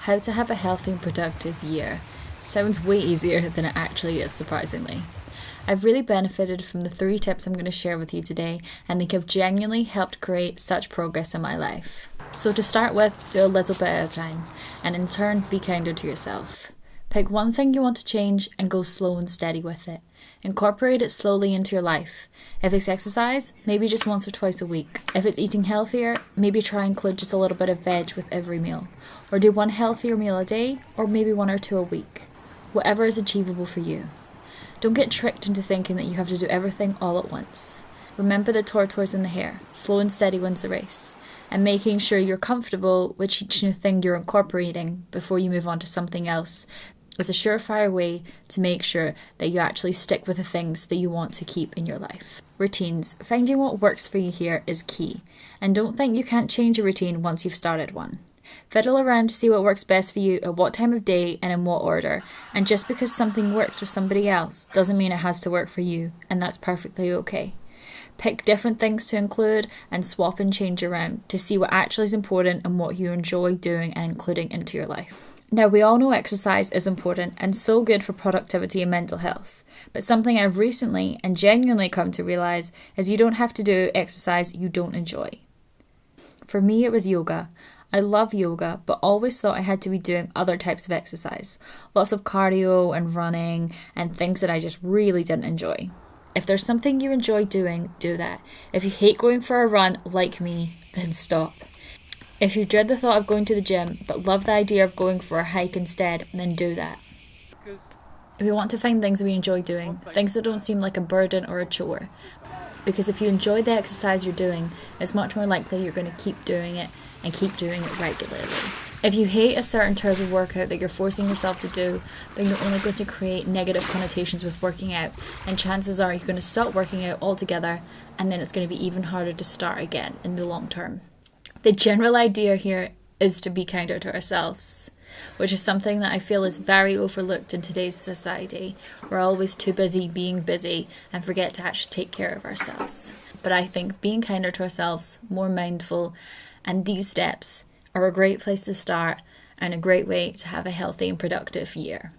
how to have a healthy and productive year. Sounds way easier than it actually is, surprisingly. I've really benefited from the 3 tips I'm going to share with you today, and they have genuinely helped create such progress in my life. So to start with, do a little bit at a time, and in turn, be kinder to yourself. Pick one thing you want to change and go slow and steady with it. Incorporate it slowly into your life. If it's exercise, maybe just once or twice a week. If it's eating healthier, maybe try and include just a little bit of veg with every meal. Or do one healthier meal a day, or maybe 1 or 2 a week. Whatever is achievable for you. Don't get tricked into thinking that you have to do everything all at once. Remember the tortoise and the hare. Slow and steady wins the race. And making sure you're comfortable with each new thing you're incorporating before you move on to something else is a surefire way to make sure that you actually stick with the things that you want to keep in your life. Routines. Finding what works for you here is key. And don't think you can't change a routine once you've started one. Fiddle around to see what works best for you at what time of day and in what order. And just because something works for somebody else doesn't mean it has to work for you, and that's perfectly okay. Pick different things to include and swap and change around to see what actually is important and what you enjoy doing and including into your life. Now, we all know exercise is important and so good for productivity and mental health, but something I've recently and genuinely come to realise is you don't have to do exercise you don't enjoy. For me, it was yoga. I love yoga, but always thought I had to be doing other types of exercise, lots of cardio and running and things that I just really didn't enjoy. If there's something you enjoy doing, do that. If you hate going for a run, like me, then stop. If you dread the thought of going to the gym, but love the idea of going for a hike instead, then do that. We want to find things we enjoy doing, things that don't seem like a burden or a chore. Because if you enjoy the exercise you're doing, it's much more likely you're going to keep doing it and keep doing it regularly. If you hate a certain type of workout that you're forcing yourself to do, then you're only going to create negative connotations with working out, and chances are you're going to stop working out altogether, and then it's going to be even harder to start again in the long term. The general idea here is to be kinder to ourselves, which is something that I feel is very overlooked in today's society. We're always too busy being busy and forget to actually take care of ourselves. But I think being kinder to ourselves, more mindful, and these steps are a great place to start and a great way to have a healthy and productive year.